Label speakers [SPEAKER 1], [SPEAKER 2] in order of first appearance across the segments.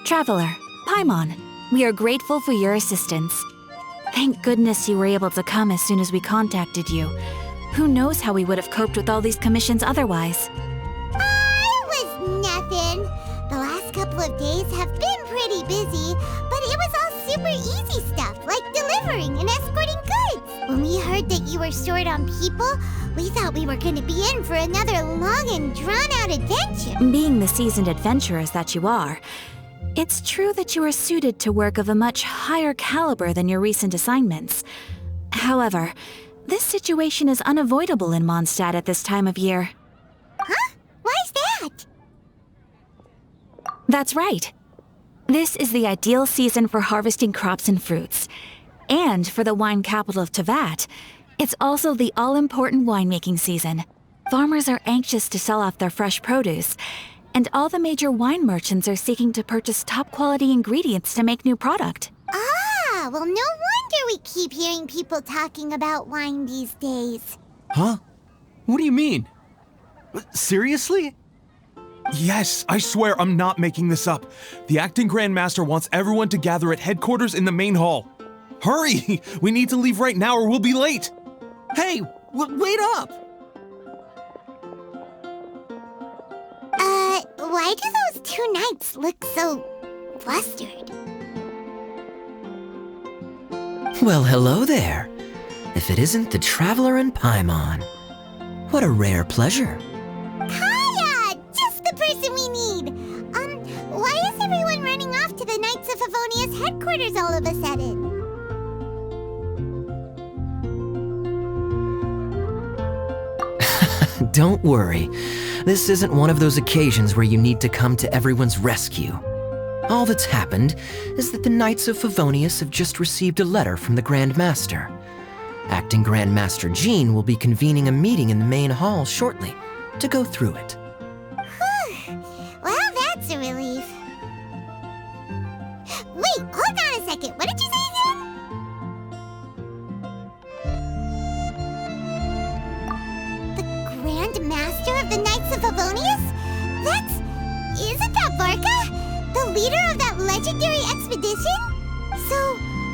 [SPEAKER 1] Traveler, Paimon, we are grateful for your assistance. Thank goodness you were able to come as soon as we contacted you. Who knows how we would have coped with all these commissions otherwise?
[SPEAKER 2] It was nothing. The last couple of days have been pretty busy, but it was all super easy stuff, like delivering and escorting goods. When we heard that you were short on people, we thought we were going to be in for another long and drawn-out adventure.
[SPEAKER 1] Being the seasoned adventurers that you are, it's true that you are suited to work of a much higher caliber than your recent assignments. However, this situation is unavoidable in Mondstadt at this time of year.
[SPEAKER 2] Huh? Why's that?
[SPEAKER 1] That's right. This is the ideal season for harvesting crops and fruits. And for the wine capital of Teyvat, it's also the all-important winemaking season. Farmers are anxious to sell off their fresh produce, and all the major wine merchants are seeking to purchase top-quality ingredients to make new product.
[SPEAKER 2] Ah, well, no wonder we keep hearing people talking about wine these days.
[SPEAKER 3] Huh? What do you mean? Seriously? Yes, I swear I'm not making this up. The acting Grand Master wants everyone to gather at headquarters in the main hall. Hurry! We need to leave right now or we'll be late! Hey, wait up!
[SPEAKER 2] Why do those two knights look so flustered?
[SPEAKER 4] Well, hello there. If it isn't the Traveler and Paimon. What a rare pleasure.
[SPEAKER 2] Hiya! Just the person we need! Why is everyone running off to the Knights of Favonia's headquarters all of a sudden?
[SPEAKER 4] Don't worry. This isn't one of those occasions where you need to come to everyone's rescue. All that's happened is that the Knights of Favonius have just received a letter from the Grand Master. Acting Grand Master Jean will be convening a meeting in the main hall shortly to go through it.
[SPEAKER 2] Well, that's a relief. Wait, hold on a second. What did you say again? The Grand Master of the Knights of Favonius? Isn't that Varka? The leader of that legendary expedition? So,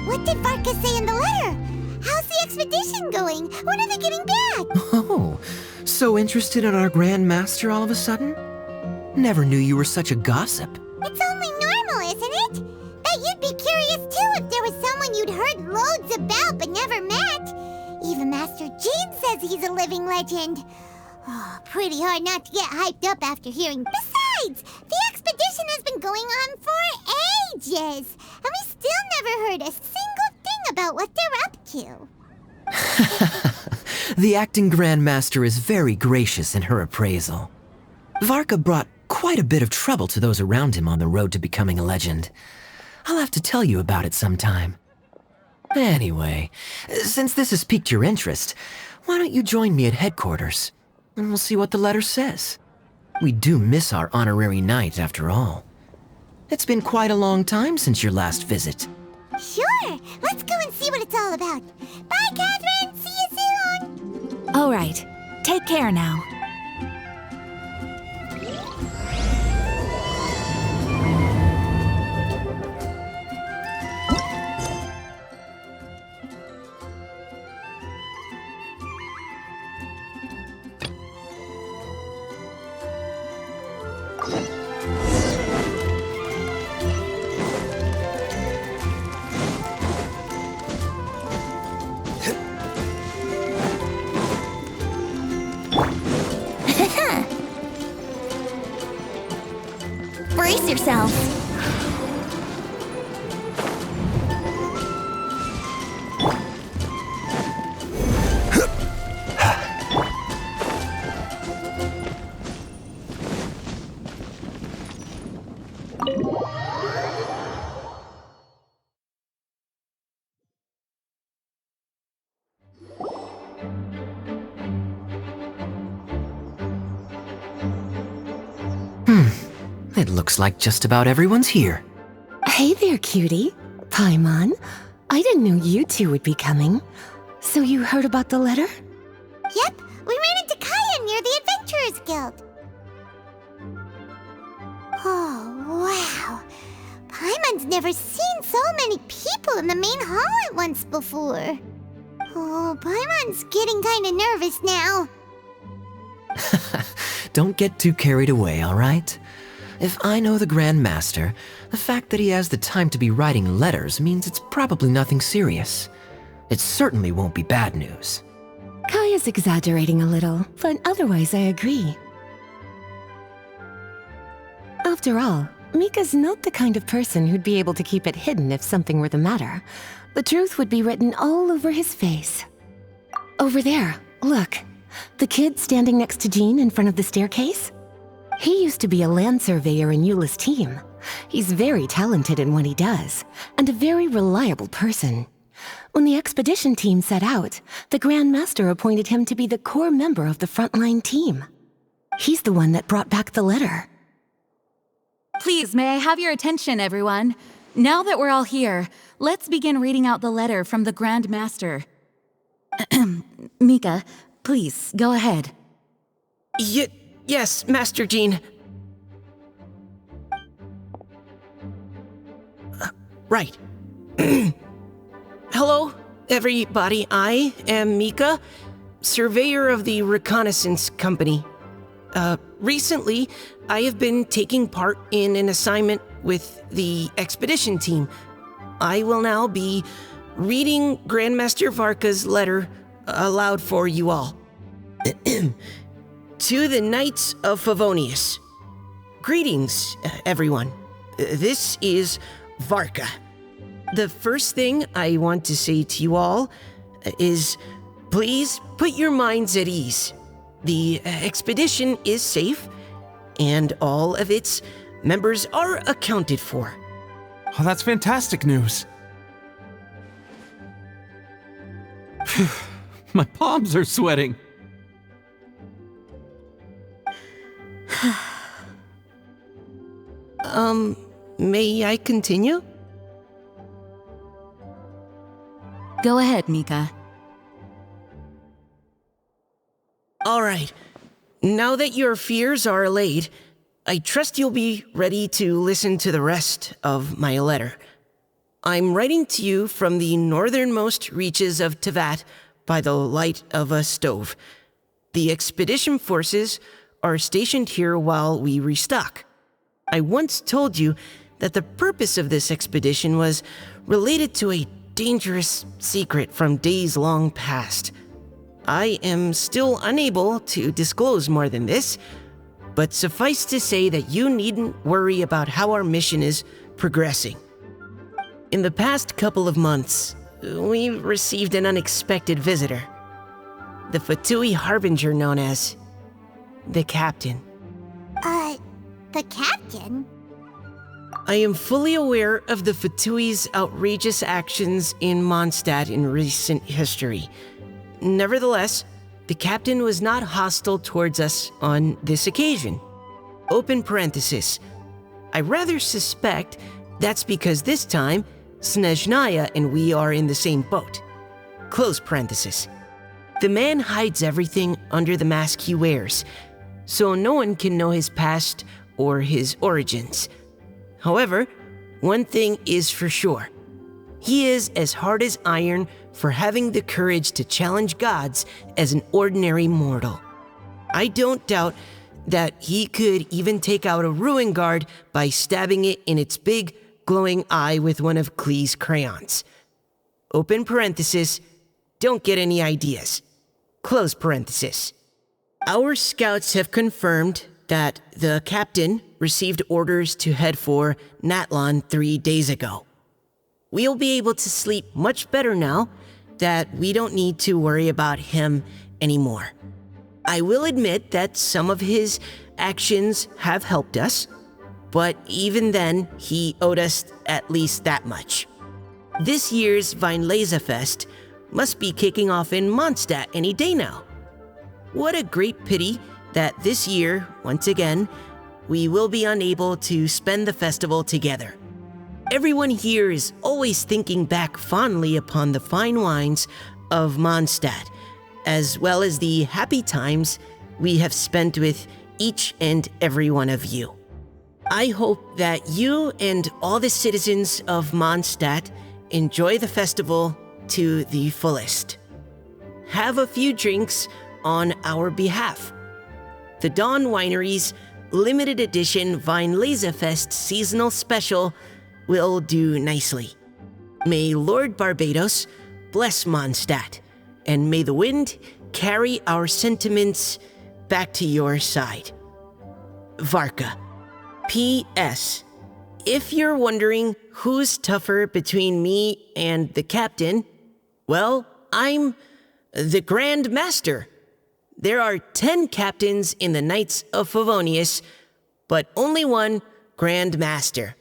[SPEAKER 2] what did Varka say in the letter? How's the expedition going? When are they getting back?
[SPEAKER 4] Oh, so interested in our Grand Master all of a sudden? Never knew you were such a gossip.
[SPEAKER 2] It's only normal, isn't it? That you'd be curious too if there was someone you'd heard loads about but never met. Even Master Jean says he's a living legend. Oh, pretty hard not to get hyped up after hearing. Besides, the expedition has been going on for ages, and we still never heard a single thing about what they're up to.
[SPEAKER 4] The acting Grand Master is very gracious in her appraisal. Varka brought quite a bit of trouble to those around him on the road to becoming a legend. I'll have to tell you about it sometime. Anyway, since this has piqued your interest, why don't you join me at headquarters, and we'll see what the letter says. We do miss our honorary knight, after all. It's been quite a long time since your last visit.
[SPEAKER 2] Sure, let's go and see what it's all about. Bye, Catherine! See you soon!
[SPEAKER 1] All right, take care now.
[SPEAKER 2] Brace yourself.
[SPEAKER 4] It looks like just about everyone's here.
[SPEAKER 5] Hey there, cutie. Paimon. I didn't know you two would be coming. So you heard about the letter?
[SPEAKER 2] Yep, we ran into Kaya near the Adventurers Guild. Oh, wow. Paimon's never seen so many people in the main hall at once before. Oh, Paimon's getting kinda nervous now.
[SPEAKER 4] Don't get too carried away, all right? If I know the Grand Master, the fact that he has the time to be writing letters means it's probably nothing serious. It certainly won't be bad news.
[SPEAKER 5] Kaya's exaggerating a little, but otherwise I agree. After all, Mika's not the kind of person who'd be able to keep it hidden if something were the matter. The truth would be written all over his face. Over there, look. The kid standing next to Jean in front of the staircase? He used to be a land surveyor in Eula's team. He's very talented in what he does, and a very reliable person. When the expedition team set out, the Grand Master appointed him to be the core member of the frontline team. He's the one that brought back the letter.
[SPEAKER 1] Please, may I have your attention, everyone? Now that we're all here, let's begin reading out the letter from the Grand Master. Mika, please, go ahead.
[SPEAKER 6] Yes, Master Jean. Right. Hello, everybody. I am Mika, surveyor of the Reconnaissance Company. Recently, I have been taking part in an assignment with the expedition team. I will now be reading Grandmaster Varka's letter aloud for you all. To the Knights of Favonius. Greetings, everyone. This is Varka. The first thing I want to say to you all is please put your minds at ease. The expedition is safe, and all of its members are accounted for.
[SPEAKER 3] Oh, that's fantastic news. My palms are sweating.
[SPEAKER 6] May I continue?
[SPEAKER 1] Go ahead, Mika.
[SPEAKER 6] All right. Now that your fears are allayed, I trust you'll be ready to listen to the rest of my letter. I'm writing to you from the northernmost reaches of Tevat by the light of a stove. The expedition forces are stationed here while we restock. I once told you that the purpose of this expedition was related to a dangerous secret from days long past. I am still unable to disclose more than this, but suffice to say that you needn't worry about how our mission is progressing. In the past couple of months, we received an unexpected visitor. The Fatui Harbinger known as the Captain.
[SPEAKER 2] The Captain?
[SPEAKER 6] I am fully aware of the Fatui's outrageous actions in Mondstadt in recent history. Nevertheless, the Captain was not hostile towards us on this occasion. Open parenthesis. I rather suspect that's because this time, Snezhnaya and we are in the same boat. Close parenthesis. The man hides everything under the mask he wears, so no one can know his past or his origins. However, one thing is for sure. He is as hard as iron for having the courage to challenge gods as an ordinary mortal. I don't doubt that he could even take out a ruin guard by stabbing it in its big, glowing eye with one of Klee's crayons. Open parenthesis, don't get any ideas. Close parenthesis. Our scouts have confirmed that the Captain received orders to head for Natlon 3 days ago. We'll be able to sleep much better now that we don't need to worry about him anymore. I will admit that some of his actions have helped us, but even then, he owed us at least that much. This year's Weinlesefest must be kicking off in Mondstadt any day now. What a great pity that this year, once again, we will be unable to spend the festival together. Everyone here is always thinking back fondly upon the fine wines of Mondstadt, as well as the happy times we have spent with each and every one of you. I hope that you and all the citizens of Mondstadt enjoy the festival to the fullest. Have a few drinks on our behalf. The Dawn Winery's limited edition Weinlesefest seasonal special will do nicely. May Lord Barbados bless Mondstadt, and may the wind carry our sentiments back to your side. Varka. P.S. If you're wondering who's tougher between me and the captain, well, I'm the Grand Master. There are 10 captains in the Knights of Favonius, but only one Grand Master.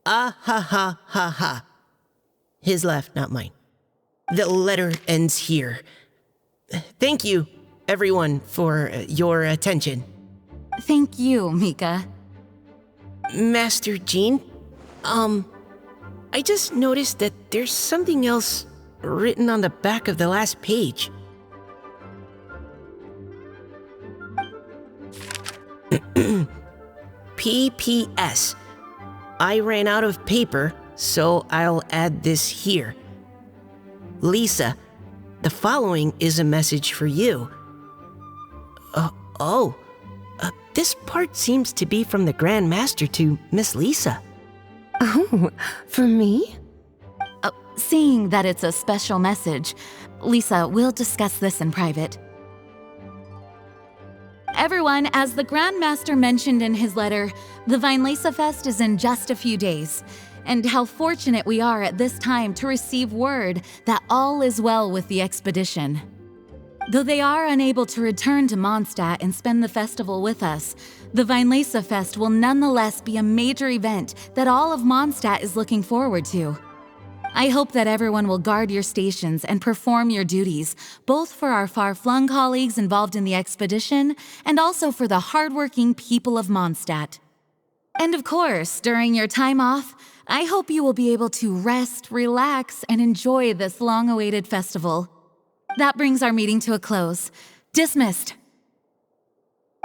[SPEAKER 6] Ah ha ha ha ha. His laugh, not mine. The letter ends here. Thank you, everyone, for your attention.
[SPEAKER 1] Thank you, Mika.
[SPEAKER 6] Master Jean, I just noticed that there's something else written on the back of the last page. P.P.S. I ran out of paper, so I'll add this here. Lisa, the following is a message for you. This part seems to be from the Grand Master to Miss Lisa.
[SPEAKER 5] Oh, for me?
[SPEAKER 1] Seeing that it's a special message, Lisa, we'll discuss this in private. Everyone, as the Grand Master mentioned in his letter, the Weinlesefest is in just a few days, and how fortunate we are at this time to receive word that all is well with the expedition. Though they are unable to return to Mondstadt and spend the festival with us, the Weinlesefest will nonetheless be a major event that all of Mondstadt is looking forward to. I hope that everyone will guard your stations and perform your duties, both for our far-flung colleagues involved in the expedition and also for the hardworking people of Mondstadt. And of course, during your time off, I hope you will be able to rest, relax, and enjoy this long-awaited festival. That brings our meeting to a close. Dismissed.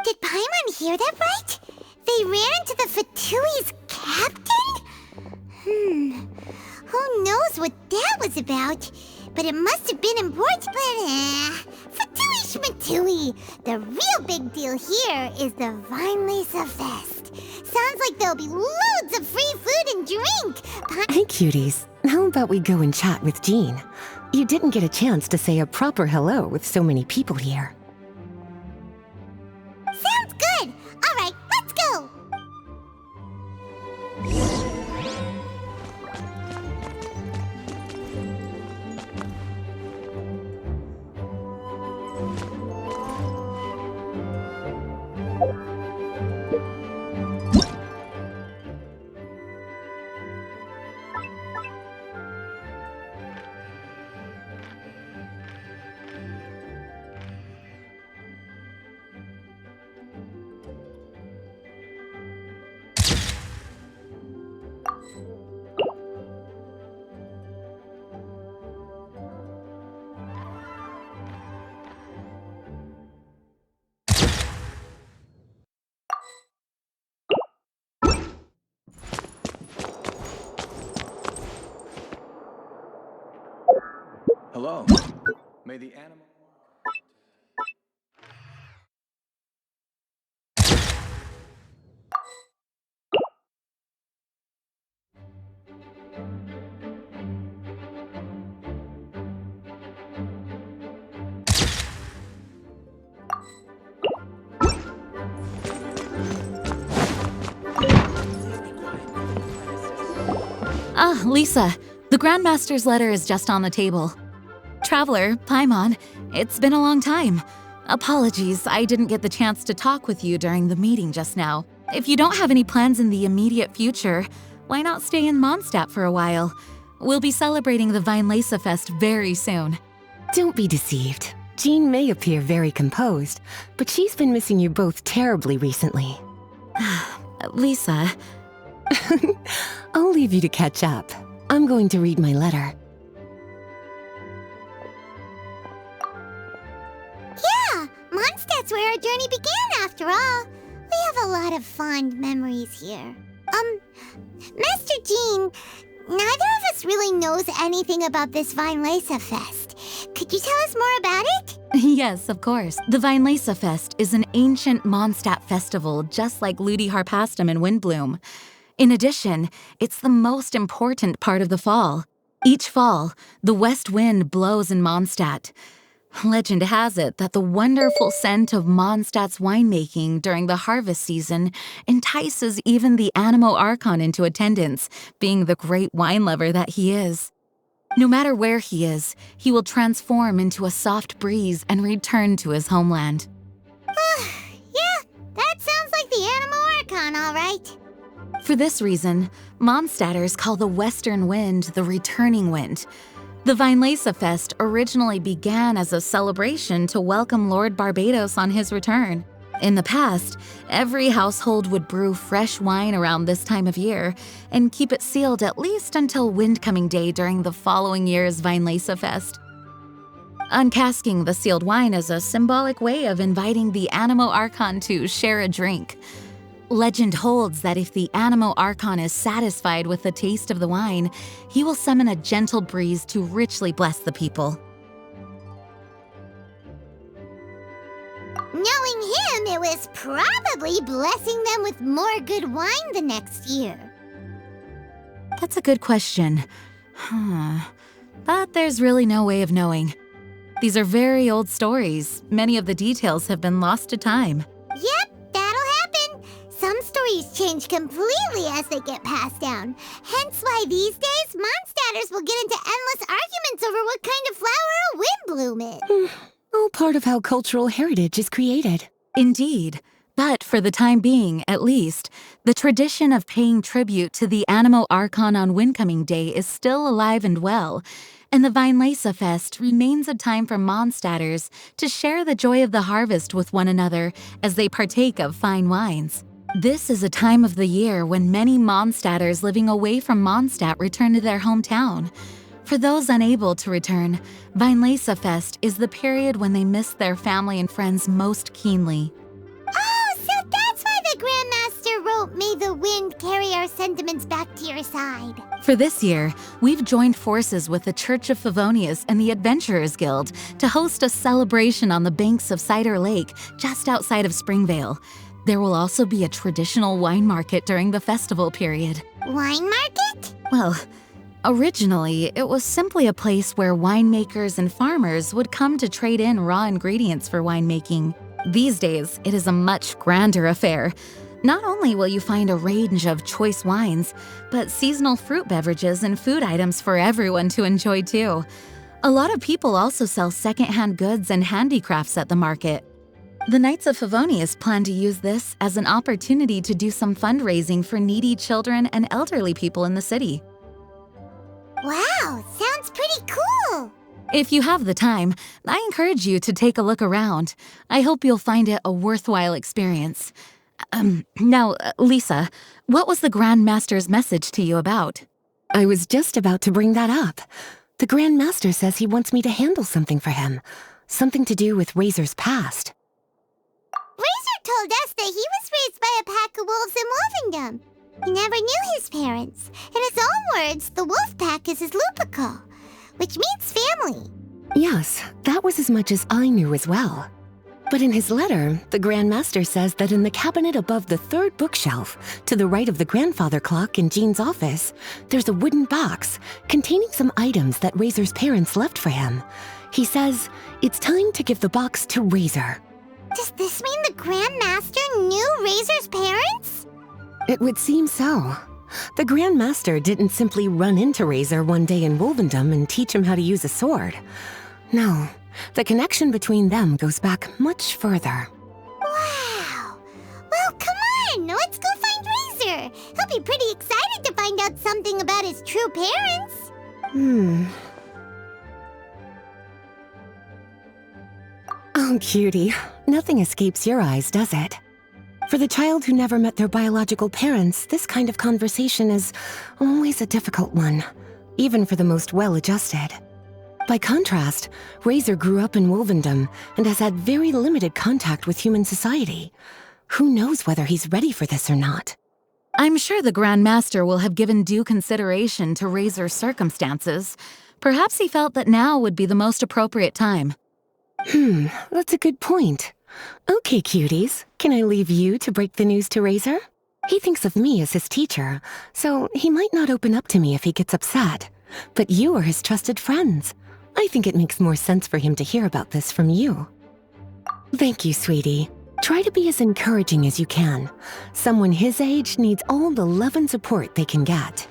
[SPEAKER 2] Did Paimon hear that right? They ran into the Fatui's captain? Who knows what that was about? But it must have been important, Fatui Schmatui. The real big deal here is the Weinlesefest. Sounds like there'll be loads of free food and drink.
[SPEAKER 5] Hey, cuties. How about we go and chat with Jean? You didn't get a chance to say a proper hello with so many people here.
[SPEAKER 2] Sounds good. All right, let's go.
[SPEAKER 3] Hello. May the animal...
[SPEAKER 1] Ah, Lisa, the Grandmaster's letter is just on the table. Traveler, Paimon, it's been a long time. Apologies, I didn't get the chance to talk with you during the meeting just now. If you don't have any plans in the immediate future, why not stay in Mondstadt for a while? We'll be celebrating the Weinlesefest very soon.
[SPEAKER 5] Don't be deceived. Jean may appear very composed, but she's been missing you both terribly recently.
[SPEAKER 1] Lisa...
[SPEAKER 5] I'll leave you to catch up. I'm going to read my letter.
[SPEAKER 2] Yeah, Mondstadt's where our journey began after all. We have have a lot of fond memories here. Master Jean, neither of us really knows anything about this Vinelesa Fest. Could you tell us more about it?
[SPEAKER 1] Yes, of course. The Vinelesa Fest is an ancient Mondstadt festival just like Ludi Harpastum and Windbloom. In addition, it's the most important part of the fall. Each fall, the west wind blows in Mondstadt. Legend has it that the wonderful scent of Mondstadt's winemaking during the harvest season entices even the Animo Archon into attendance, being the great wine lover that he is. No matter where he is, he will transform into a soft breeze and return to his homeland.
[SPEAKER 2] Yeah, that sounds like the Animo Archon, all right.
[SPEAKER 1] For this reason, Mondstadters call the western wind the returning wind. The Vinelesa Fest originally began as a celebration to welcome Lord Barbados on his return. In the past, every household would brew fresh wine around this time of year and keep it sealed at least until Windcoming Day during the following year's Vinelesa Fest. Uncasking the sealed wine is a symbolic way of inviting the Animo Archon to share a drink. Legend holds that if the Animo Archon is satisfied with the taste of the wine, he will summon a gentle breeze to richly bless the people.
[SPEAKER 2] Knowing him, it was probably blessing them with more good wine the next year.
[SPEAKER 1] That's a good question. But there's really no way of knowing. These are very old stories. Many of the details have been lost to time.
[SPEAKER 2] Yep, that'll happen. Some stories change completely as they get passed down. Hence why these days, Mondstadters will get into endless arguments over what kind of flower a windbloom is.
[SPEAKER 5] All part of how cultural heritage is created.
[SPEAKER 1] Indeed. But for the time being, at least, the tradition of paying tribute to the Animo Archon on Windcoming Day is still alive and well, and the Vinelesa Fest remains a time for Mondstadters to share the joy of the harvest with one another as they partake of fine wines. This is a time of the year when many Mondstadters living away from Mondstadt return to their hometown. For those unable to return, Vinelesa Fest is the period when they miss their family and friends most keenly.
[SPEAKER 2] Oh, so that's why the Grandmaster wrote, "May the wind carry our sentiments back to your side."
[SPEAKER 1] For this year, we've joined forces with the Church of Favonius and the Adventurers Guild to host a celebration on the banks of Cider Lake just outside of Springvale. There will also be a traditional wine market during the festival period.
[SPEAKER 2] Wine market?
[SPEAKER 1] Well, originally, it was simply a place where winemakers and farmers would come to trade in raw ingredients for winemaking. These days, it is a much grander affair. Not only will you find a range of choice wines, but seasonal fruit beverages and food items for everyone to enjoy too. A lot of people also sell secondhand goods and handicrafts at the market. The Knights of Favonius plan to use this as an opportunity to do some fundraising for needy children and elderly people in the city.
[SPEAKER 2] Wow, sounds pretty cool.
[SPEAKER 1] If you have the time, I encourage you to take a look around. I hope you'll find it a worthwhile experience. Now, Lisa, what was the Grand Master's message to you about?
[SPEAKER 5] I was just about to bring that up. The Grand Master says he wants me to handle something for him. Something to do with Razor's past.
[SPEAKER 2] Razor told us that he was raised by a pack of wolves in Wolvendom. He never knew his parents. In his own words, the wolf pack is his lupical, which means family.
[SPEAKER 5] Yes, that was as much as I knew as well. But in his letter, the Grand Master says that in the cabinet above the third bookshelf, to the right of the grandfather clock in Jean's office, there's a wooden box containing some items that Razor's parents left for him. He says it's time to give the box to Razor.
[SPEAKER 2] Does this mean the Grand Master knew Razor's parents?
[SPEAKER 5] It would seem so. The Grand Master didn't simply run into Razor one day in Wolvendom and teach him how to use a sword. No, the connection between them goes back much further.
[SPEAKER 2] Wow! Well, come on! Let's go find Razor! He'll be pretty excited to find out something about his true parents.
[SPEAKER 5] Oh, cutie. Nothing escapes your eyes, does it? For the child who never met their biological parents, this kind of conversation is always a difficult one, even for the most well-adjusted. By contrast, Razor grew up in Wolvendom and has had very limited contact with human society. Who knows whether he's ready for this or not?
[SPEAKER 1] I'm sure the Grand Master will have given due consideration to Razor's circumstances. Perhaps he felt that now would be the most appropriate time.
[SPEAKER 5] That's a good point. Okay, cuties, can I leave you to break the news to Razor? He thinks of me as his teacher, so he might not open up to me if he gets upset. But you are his trusted friends. I think it makes more sense for him to hear about this from you. Thank you, sweetie. Try to be as encouraging as you can. Someone his age needs all the love and support they can get.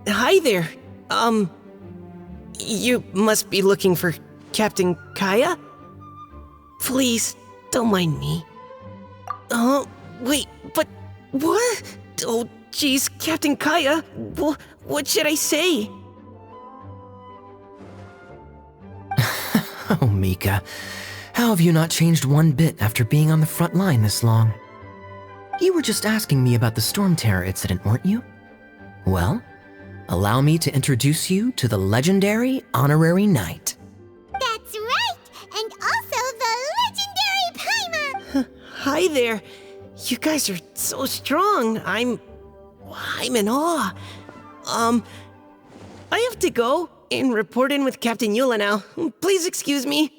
[SPEAKER 6] Hi there. You must be looking for Captain Kaya? Please, don't mind me. Wait, but what? Oh, jeez, Captain Kaya, what should I say?
[SPEAKER 4] Oh, Mika, how have you not changed one bit after being on the front line this long? You were just asking me about the Storm Terror incident, weren't you? Well, allow me to introduce you to the legendary Honorary Knight.
[SPEAKER 2] That's right! And also the legendary Paimon!
[SPEAKER 6] Hi there. You guys are so strong. I'm in awe. I have to go and report in with Captain Eula now. Please excuse me.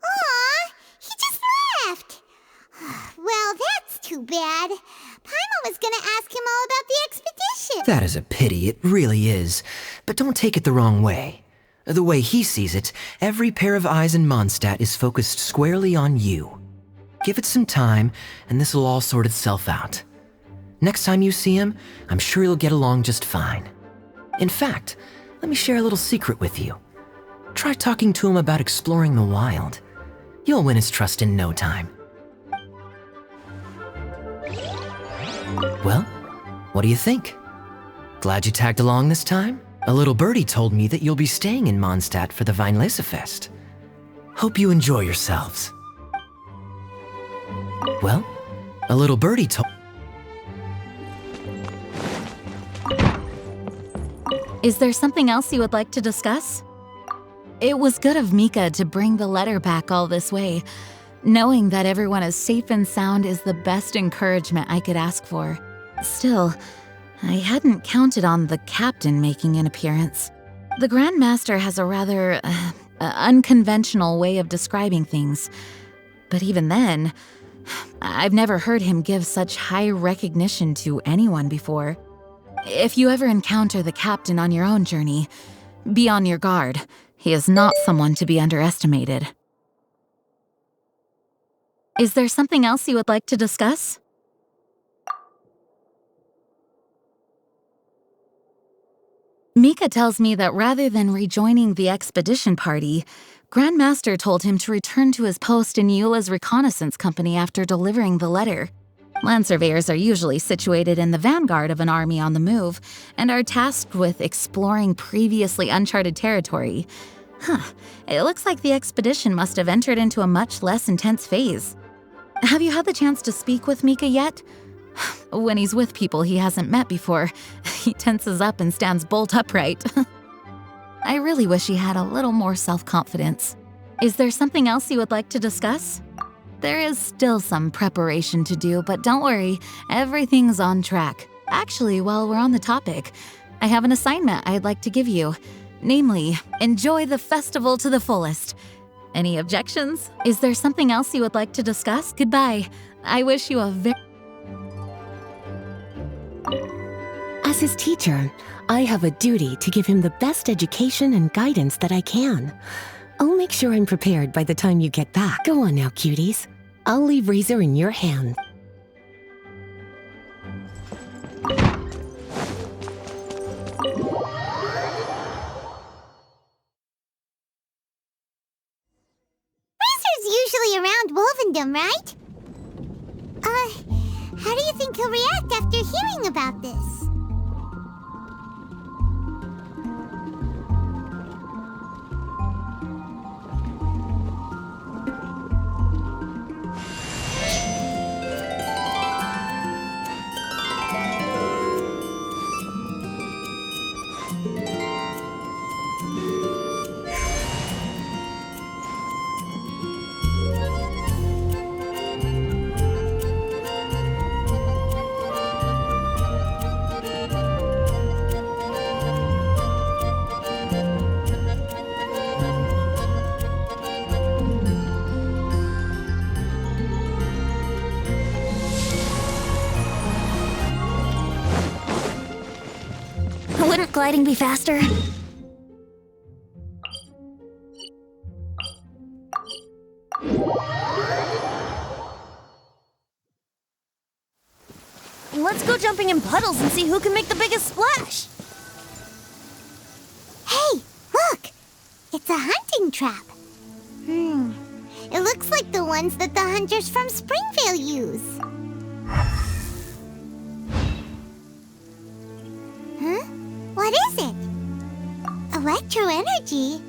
[SPEAKER 2] Aw, he just left! Well, that's too bad. Paimon was gonna ask him all about the expedition.
[SPEAKER 4] That is a pity, it really is. But don't take it the wrong way. The way he sees it, every pair of eyes in Mondstadt is focused squarely on you. Give it some time, and this will all sort itself out. Next time you see him, I'm sure you'll get along just fine. In fact, let me share a little secret with you. Try talking to him about exploring the wild. You'll win his trust in no time. Well, what do you think? Glad you tagged along this time? A little birdie told me that you'll be staying in Mondstadt for the Weinlesefest. Hope you enjoy yourselves. Well, a little birdie told...
[SPEAKER 1] Is there something else you would like to discuss? It was good of Mika to bring the letter back all this way. Knowing that everyone is safe and sound is the best encouragement I could ask for. Still, I hadn't counted on the captain making an appearance. The Grand Master has a rather unconventional way of describing things. But even then, I've never heard him give such high recognition to anyone before. If you ever encounter the captain on your own journey, be on your guard. He is not someone to be underestimated. Is there something else you would like to discuss? Mika tells me that rather than rejoining the expedition party, Grand Master told him to return to his post in Eula's reconnaissance company after delivering the letter. Land surveyors are usually situated in the vanguard of an army on the move and are tasked with exploring previously uncharted territory. It looks like the expedition must have entered into a much less intense phase. Have you had the chance to speak with Mika yet? When he's with people he hasn't met before, he tenses up and stands bolt upright. I really wish he had a little more self-confidence. Is there something else you would like to discuss? There is still some preparation to do, but don't worry, everything's on track. Actually, while we're on the topic, I have an assignment I'd like to give you. Namely, enjoy the festival to the fullest. Any objections? Is there something else you would like to discuss? Goodbye. I wish you a very...
[SPEAKER 5] As his teacher, I have a duty to give him the best education and guidance that I can. I'll make sure I'm prepared by the time you get back. Go on now, cuties. I'll leave Razor in your hands.
[SPEAKER 2] Razor's usually around Wolvendom, right? How do you think he'll react after hearing about this?
[SPEAKER 1] gliding be faster?
[SPEAKER 7] Let's go jumping in puddles and see who can make the biggest splash.
[SPEAKER 2] Hey, look! It's a hunting trap. It looks like the ones that the hunters from Springvale use. Huh? What is it? Electro energy?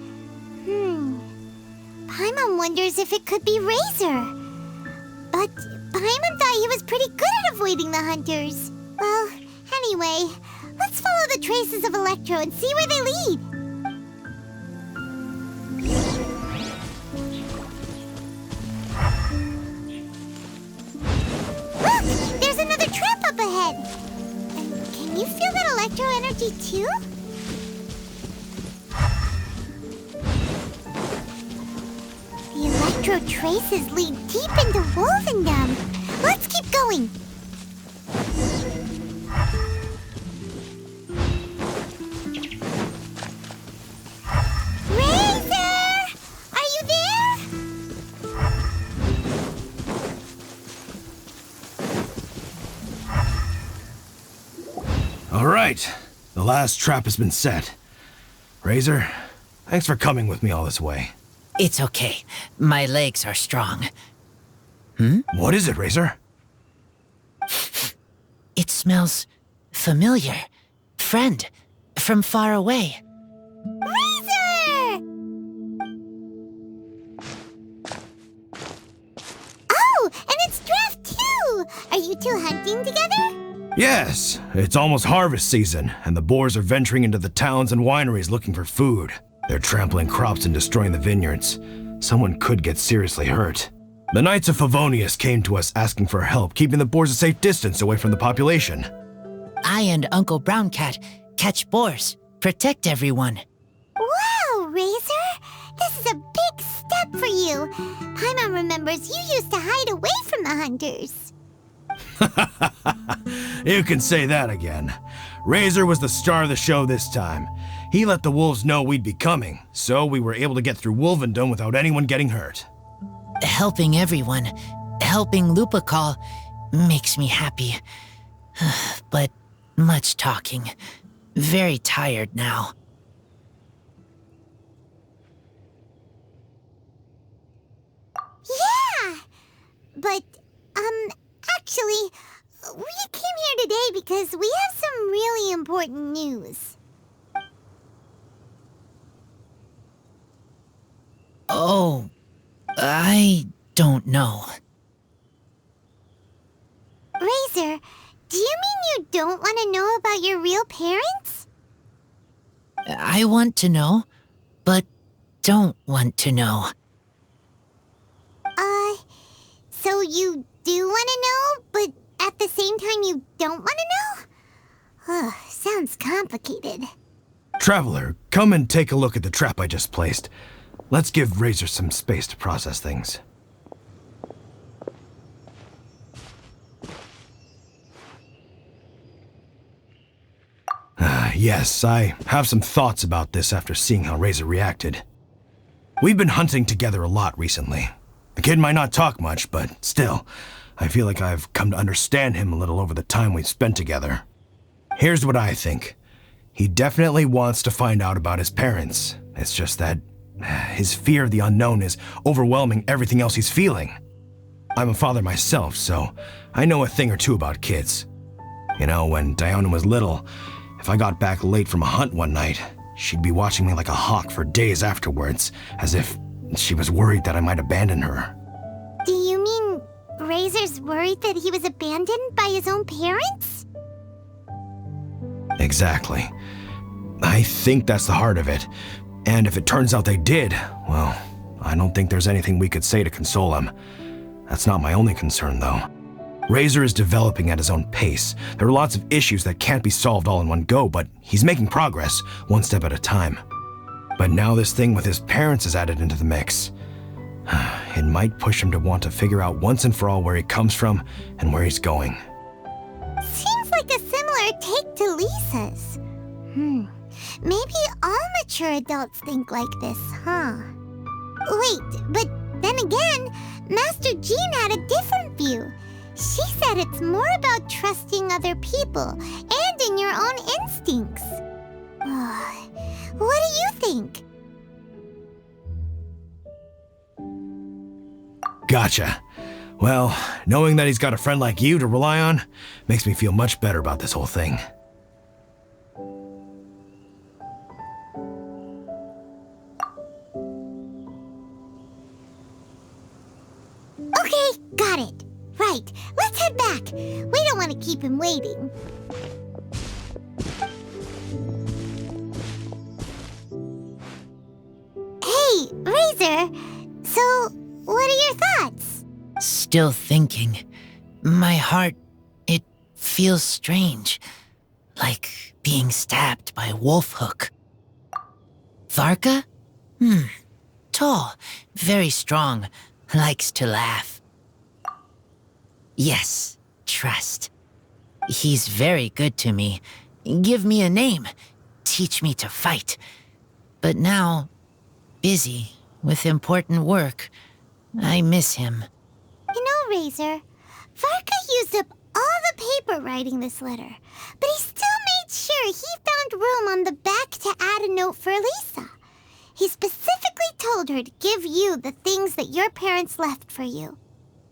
[SPEAKER 2] Paimon wonders if it could be Razor. But Paimon thought he was pretty good at avoiding the hunters. Well, anyway, let's follow the traces of Electro and see where they lead. Look! There's another trap up ahead! And can you feel that Electro energy too? The Electro traces lead deep into Wolvendom. Let's keep going. Razor! Are you there?
[SPEAKER 8] All right, the last trap has been set. Razor, thanks for coming with me all this way.
[SPEAKER 4] It's okay. My legs are strong.
[SPEAKER 8] What is it, Razor?
[SPEAKER 4] It smells familiar. Friend, from far away.
[SPEAKER 2] Razor! Oh, and it's Draft too! Are you two hunting together?
[SPEAKER 8] Yes, it's almost harvest season, and the boars are venturing into the towns and wineries looking for food. They're trampling crops and destroying the vineyards. Someone could get seriously hurt. The Knights of Favonius came to us asking for help keeping the boars a safe distance away from the population.
[SPEAKER 4] I and Uncle Brown Cat catch boars, protect everyone.
[SPEAKER 2] Wow, Razor! This is a big step for you. Paimon remembers you used to hide away from the hunters.
[SPEAKER 8] You can say that again. Razor was the star of the show this time. He let the wolves know we'd be coming, so we were able to get through Wolvendom without anyone getting hurt.
[SPEAKER 4] Helping everyone, helping Lupical, makes me happy. But much talking. Very tired now.
[SPEAKER 2] Yeah! But, actually, we came here today because we have some really important news.
[SPEAKER 4] Oh, I don't know.
[SPEAKER 2] Razor, do you mean you don't want to know about your real parents?
[SPEAKER 4] I want to know, but don't want to know.
[SPEAKER 2] So you do want to know, but at the same time you don't want to know? Ugh, sounds complicated.
[SPEAKER 8] Traveler, come and take a look at the trap I just placed. Let's give Razor some space to process things. Yes, I have some thoughts about this after seeing how Razor reacted. We've been hunting together a lot recently. The kid might not talk much, but still, I feel like I've come to understand him a little over the time we've spent together. Here's what I think. He definitely wants to find out about his parents. It's just that his fear of the unknown is overwhelming everything else he's feeling. I'm a father myself, so I know a thing or two about kids. You know, when Diana was little, if I got back late from a hunt one night, she'd be watching me like a hawk for days afterwards, as if she was worried that I might abandon her.
[SPEAKER 2] Do you mean Razor's worried that he was abandoned by his own parents?
[SPEAKER 8] Exactly. I think that's the heart of it. And if it turns out they did, well, I don't think there's anything we could say to console him. That's not my only concern, though. Razor is developing at his own pace. There are lots of issues that can't be solved all in one go, but he's making progress, one step at a time. But now this thing with his parents is added into the mix. It might push him to want to figure out once and for all where he comes from and where he's going.
[SPEAKER 2] Seems like a similar take to Lisa's. Maybe all mature adults think like this, huh? Wait, but then again, Master Jean had a different view. She said it's more about trusting other people and in your own instincts. What do you think?
[SPEAKER 8] Gotcha. Well, knowing that he's got a friend like you to rely on makes me feel much better about this whole thing.
[SPEAKER 2] Okay, got it. Right, let's head back. We don't want to keep him waiting. Hey, Razor. So, what are your thoughts?
[SPEAKER 9] Still thinking. My heart, it feels strange. Like being stabbed by a wolf hook. Varka? Tall, very strong, likes to laugh. Yes, trust. He's very good to me. Give me a name. Teach me to fight. But now, busy with important work. I miss him.
[SPEAKER 2] You know, Razor, Varka used up all the paper writing this letter, but he still made sure he found room on the back to add a note for Lisa. He specifically told her to give you the things that your parents left for you.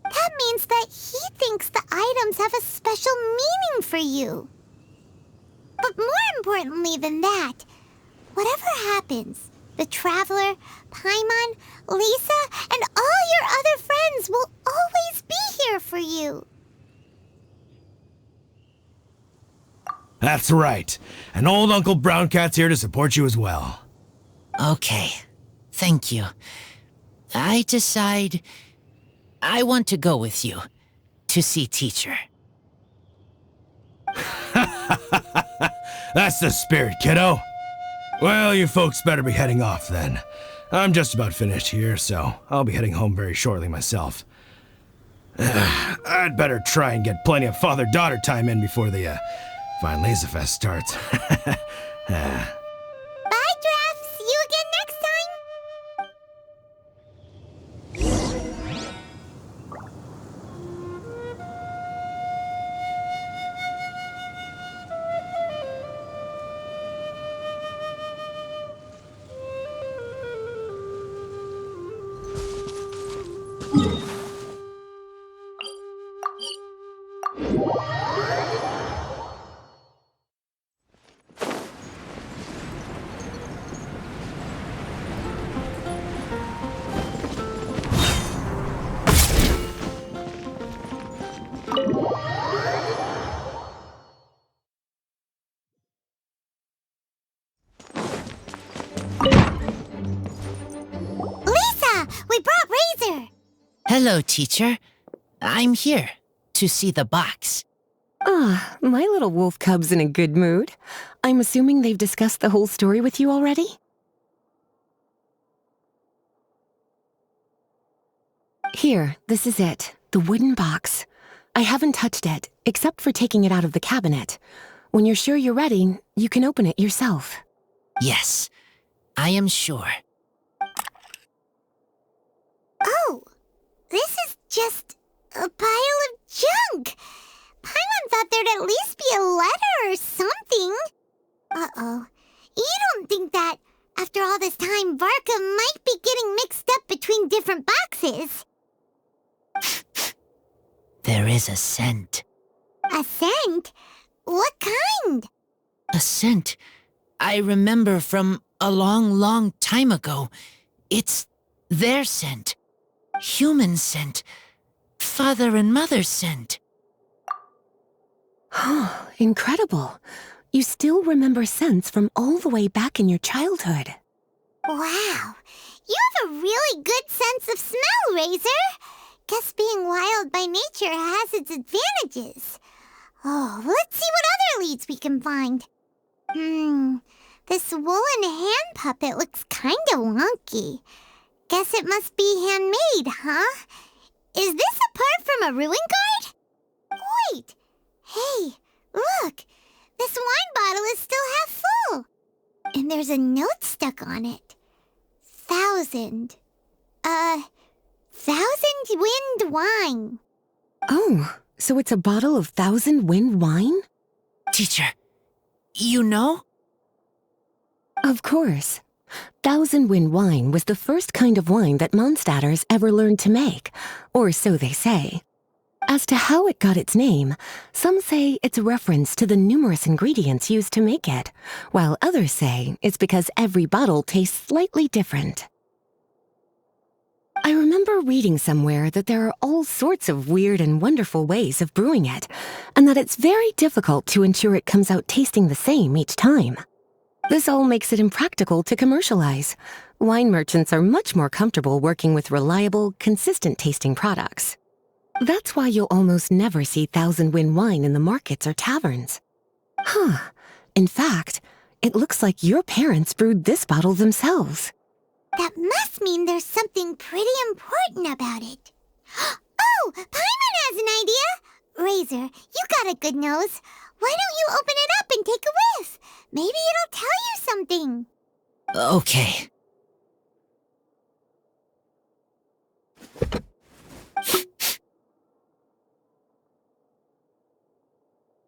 [SPEAKER 2] That means that he thinks the items have a special meaning for you. But more importantly than that, whatever happens, the Traveler, Paimon, Lisa, and all your other friends will always be here for you.
[SPEAKER 8] That's right. And old Uncle Brown Cat's here to support you as well.
[SPEAKER 9] Okay, thank you. I decide I want to go with you to see teacher.
[SPEAKER 8] That's the spirit, kiddo. Well, you folks better be heading off then. I'm just about finished here, so I'll be heading home very shortly myself. I'd better try and get plenty of father-daughter time in before the fine Laser Fest starts.
[SPEAKER 2] Bye, Draf. See you again next time. Lisa, we brought Razor.
[SPEAKER 9] Hello, teacher. I'm here to see the box.
[SPEAKER 5] Ah, my little wolf cub's in a good mood. I'm assuming they've discussed the whole story with you already? Here, this is it. The wooden box. I haven't touched it, except for taking it out of the cabinet. When you're sure you're ready, you can open it yourself.
[SPEAKER 9] Yes, I am sure.
[SPEAKER 2] Oh, this is just a pile of junk. Paimon thought there'd at least be a letter or something. Uh-oh. You don't think that, after all this time, Varka might be getting mixed up between different boxes?
[SPEAKER 9] There is a scent.
[SPEAKER 2] A scent? What kind?
[SPEAKER 9] A scent I remember from a long, long time ago. It's their scent. Human scent. Father and mother scent.
[SPEAKER 5] Oh, incredible. You still remember scents from all the way back in your childhood.
[SPEAKER 2] Wow. You have a really good sense of smell, Razor. Guess being wild by nature has its advantages. Oh, let's see what other leads we can find. This woolen hand puppet looks kinda wonky. Guess it must be handmade, huh? Is this a part from a ruin guard? Wait! Hey, look! This wine bottle is still half full. And there's a note stuck on it. 1,000. 1,000 Wind Wine.
[SPEAKER 5] Oh, so it's a bottle of 1,000 Wind wine?
[SPEAKER 9] Teacher, you know?
[SPEAKER 5] Of course. 1,000 Wind wine was the first kind of wine that Mondstadters ever learned to make, or so they say. As to how it got its name, some say it's a reference to the numerous ingredients used to make it, while others say it's because every bottle tastes slightly different. I remember reading somewhere that there are all sorts of weird and wonderful ways of brewing it, and that it's very difficult to ensure it comes out tasting the same each time. This all makes it impractical to commercialize. Wine merchants are much more comfortable working with reliable, consistent-tasting products. That's why you'll almost never see 1,000 Wind wine in the markets or taverns. Huh. In fact, it looks like your parents brewed this bottle themselves.
[SPEAKER 2] That must mean there's something pretty important about it. Oh, Paimon has an idea! Razor, you got a good nose. Why don't you open it up and take a whiff? Maybe it'll tell you something.
[SPEAKER 9] Okay.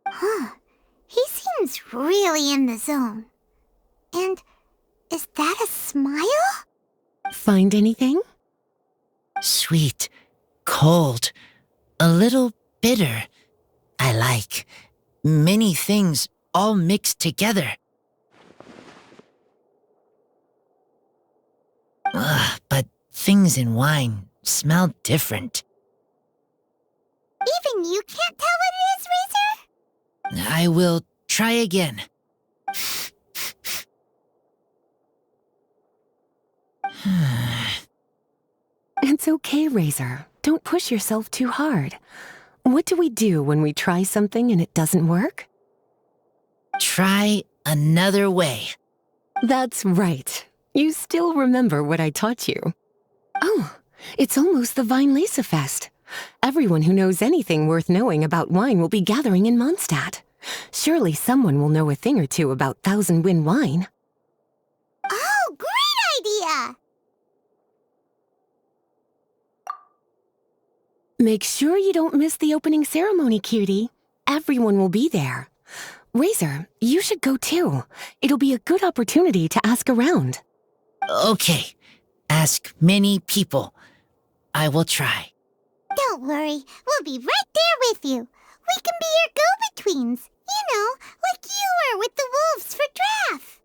[SPEAKER 2] Huh. He seems really in the zone. And is that a smile?
[SPEAKER 5] Find anything?
[SPEAKER 9] Sweet, cold, a little bitter. I like. Many things all mixed together. But things in wine smell different.
[SPEAKER 2] Even you can't tell what it is, Razor?
[SPEAKER 9] I will try again.
[SPEAKER 5] It's okay, Razor. Don't push yourself too hard. What do we do when we try something and it doesn't work?
[SPEAKER 9] Try another way.
[SPEAKER 5] That's right. You still remember what I taught you. Oh, it's almost the Vine Lisa Fest. Everyone who knows anything worth knowing about wine will be gathering in Mondstadt. Surely someone will know a thing or two about 1,000 Wind wine.
[SPEAKER 2] Oh, great idea!
[SPEAKER 5] Make sure you don't miss the opening ceremony, cutie. Everyone will be there. Razor, you should go too. It'll be a good opportunity to ask around.
[SPEAKER 9] Okay. Ask many people. I will try.
[SPEAKER 2] Don't worry, we'll be right there with you. We can be your go-betweens. You know, like you were with the wolves for Draff.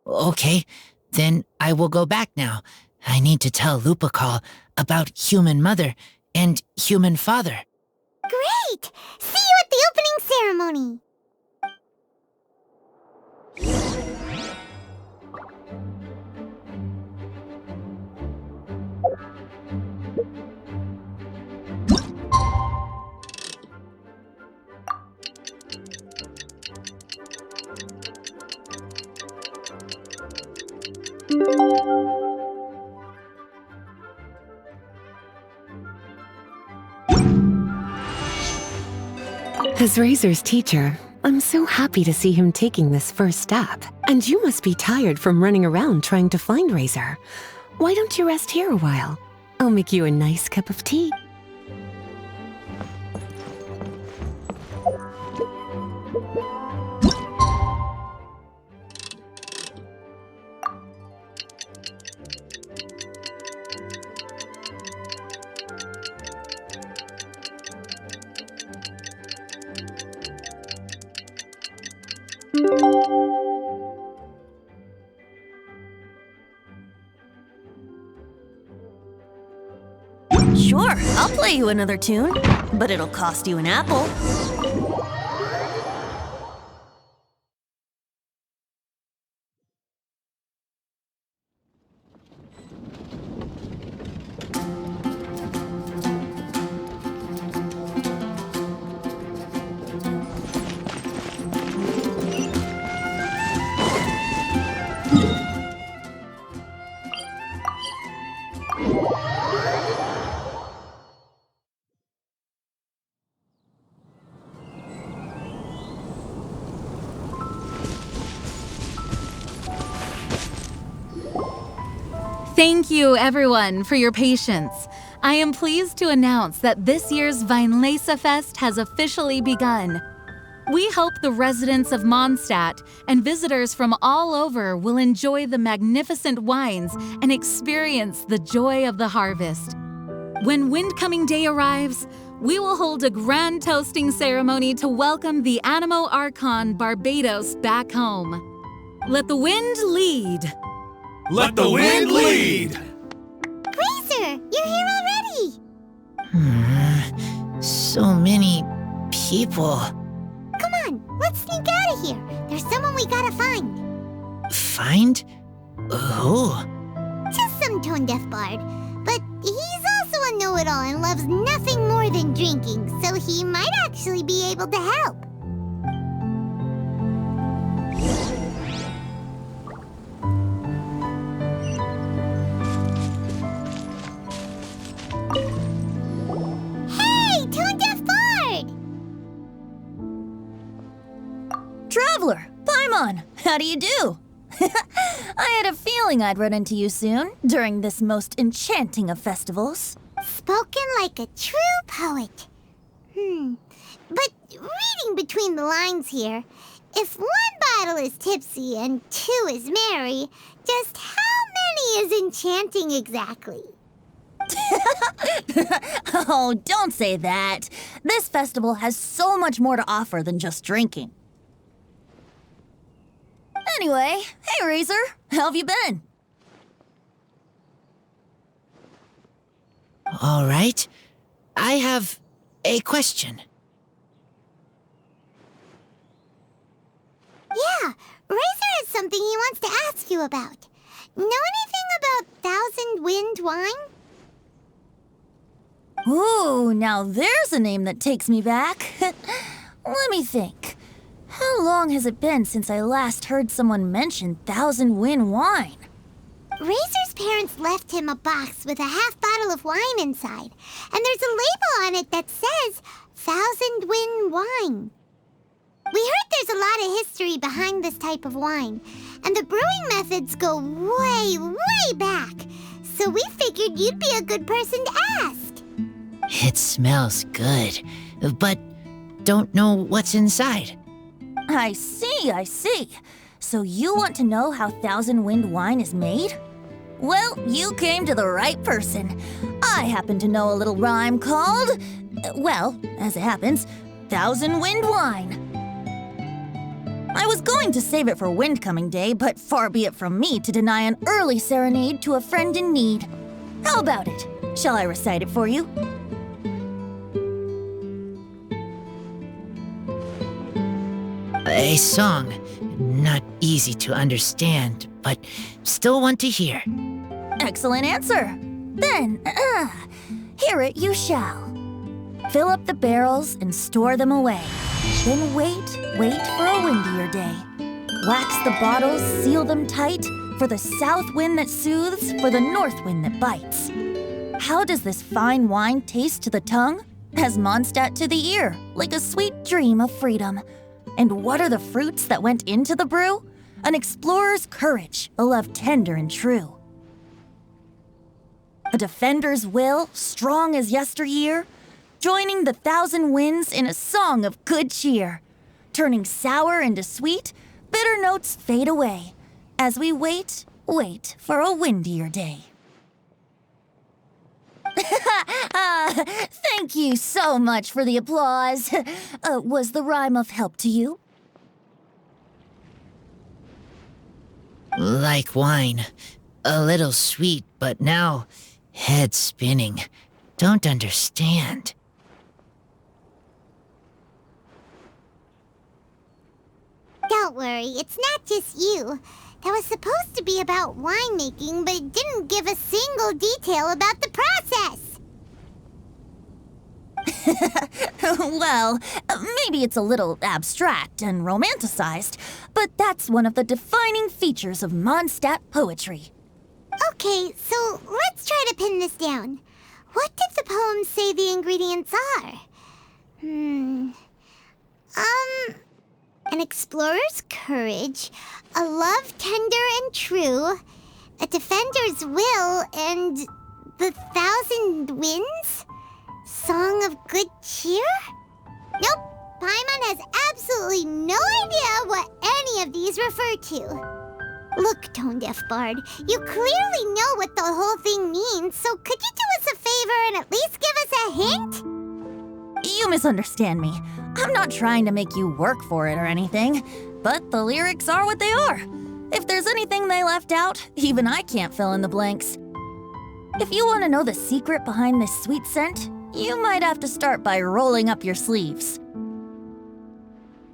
[SPEAKER 9] Okay, then I will go back now. I need to tell Lupacall about Human Mother and Human Father.
[SPEAKER 2] Great! See you at the opening ceremony.
[SPEAKER 5] As Razor's teacher, I'm so happy to see him taking this first step. And you must be tired from running around trying to find Razor. Why don't you rest here a while? I'll make you a nice cup of tea.
[SPEAKER 7] Sure, I'll play you another tune, but it'll cost you an apple.
[SPEAKER 10] Thank you, everyone, for your patience. I am pleased to announce that this year's Weinlese Fest has officially begun. We hope the residents of Mondstadt and visitors from all over will enjoy the magnificent wines and experience the joy of the harvest. When Windcoming Day arrives, we will hold a grand toasting ceremony to welcome the Animo Archon Barbados back home. Let the wind lead.
[SPEAKER 3] Let the wind lead!
[SPEAKER 2] Razor, you're here already!
[SPEAKER 9] So many people.
[SPEAKER 2] Come on, let's sneak out of here. There's someone we gotta find.
[SPEAKER 9] Find? Who?
[SPEAKER 2] Just some tone-deaf bard. But he's also a know-it-all and loves nothing more than drinking, so he might actually be able to help. Hey, tone-deaf bard!
[SPEAKER 7] Traveler, Paimon, how do you do? I had a feeling I'd run into you soon, during this most enchanting of festivals.
[SPEAKER 2] Spoken like a true poet. But reading between the lines here, if one bottle is tipsy and two is merry, just how many is enchanting exactly?
[SPEAKER 7] Oh, don't say that. This festival has so much more to offer than just drinking. Anyway, hey Razor, how have you been?
[SPEAKER 9] All right. I have a question.
[SPEAKER 2] Yeah, Razor has something he wants to ask you about. Know anything about Thousand Wind wine?
[SPEAKER 7] Ooh, now there's a name that takes me back. Let me think. How long has it been since I last heard someone mention Thousand Wind wine?
[SPEAKER 2] Razor's parents left him a box with a half bottle of wine inside, and there's a label on it that says Thousand Wind wine. We heard there's a lot of history behind this type of wine, and the brewing methods go way, way back, so we figured you'd be a good person to ask.
[SPEAKER 9] It smells good, but don't know what's inside.
[SPEAKER 7] I see. So you want to know how Thousand Wind wine is made? Well, you came to the right person. I happen to know a little rhyme called, well, as it happens, Thousand Wind wine. I was going to save it for Windcoming Day, but far be it from me to deny an early serenade to a friend in need. How about it? Shall I recite it for you?
[SPEAKER 9] A song. Not easy to understand, but still want to hear.
[SPEAKER 7] Excellent answer. Then, hear it you shall. Fill up the barrels and store them away. Then wait for a windier day. Wax the bottles, seal them tight, for the south wind that soothes, for the north wind that bites. How does this fine wine taste to the tongue? As Mondstadt to the ear, like a sweet dream of freedom. And what are the fruits that went into the brew? An explorer's courage, a love tender and true. A defender's will, strong as yesteryear, joining the thousand winds in a song of good cheer. Turning sour into sweet, bitter notes fade away, as we wait for a windier day. Thank you so much for the applause. Was the rhyme of help to you?
[SPEAKER 9] Like wine. A little sweet, but now head spinning. Don't understand.
[SPEAKER 2] Don't worry, it's not just you. That was supposed to be about winemaking, but it didn't give a single detail about the process.
[SPEAKER 7] Well, maybe it's a little abstract and romanticized, but that's one of the defining features of Mondstadt poetry.
[SPEAKER 2] Okay, so let's try to pin this down. What did the poem say the ingredients are? An explorer's courage, a love tender and true, A defender's will and the 1,000 winds? Song of good cheer? Nope, Paimon has absolutely no idea what any of these refer to. Look, Tone-Deaf Bard, you clearly know what the whole thing means, so could you do us a favor and at least give us a hint?
[SPEAKER 7] You misunderstand me. I'm not trying to make you work for it or anything, but the lyrics are what they are. If there's anything they left out, even I can't fill in the blanks. If you want to know the secret behind this sweet scent, you might have to start by rolling up your sleeves.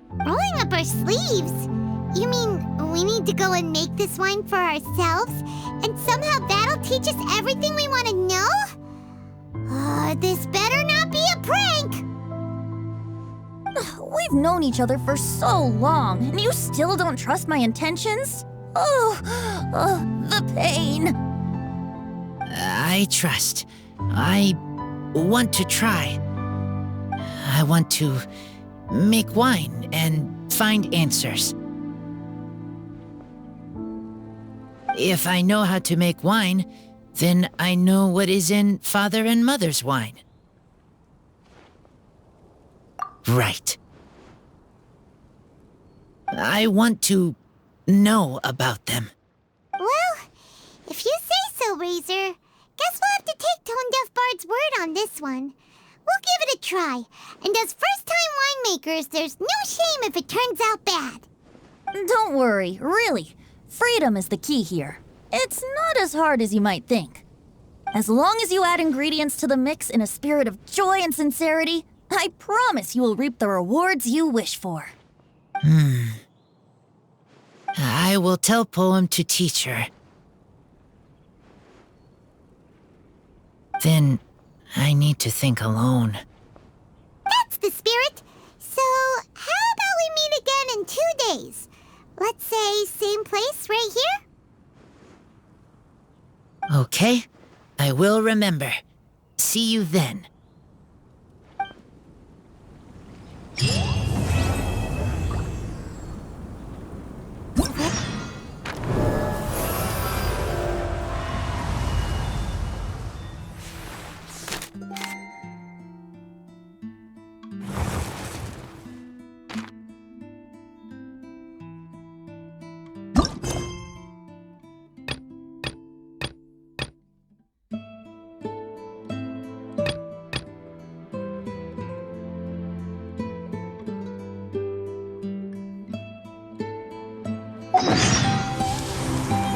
[SPEAKER 2] Rolling up our sleeves? You mean we need to go and make this wine for ourselves, and somehow that'll teach us everything we want to know? This better not be a prank!
[SPEAKER 7] We've known each other for so long, and you still don't trust my intentions? The pain.
[SPEAKER 9] I trust. I want to try. I want to make wine and find answers. If I know how to make wine, then I know what is in Father and Mother's wine. Right. I want to know about them.
[SPEAKER 2] Well, if you say so, Razor, guess we'll have to take Tone-Deaf Bard's word on this one. We'll give it a try, and as first-time winemakers, there's no shame if it turns out bad.
[SPEAKER 7] Don't worry, really. Freedom is the key here. It's not as hard as you might think. As long as you add ingredients to the mix in a spirit of joy and sincerity, I promise you will reap the rewards you wish for.
[SPEAKER 9] I will tell Poem to teach her. Then I need to think alone.
[SPEAKER 2] That's the spirit. So, how about we meet again in 2 days? Let's say same place right here?
[SPEAKER 9] Okay, I will remember. See you then.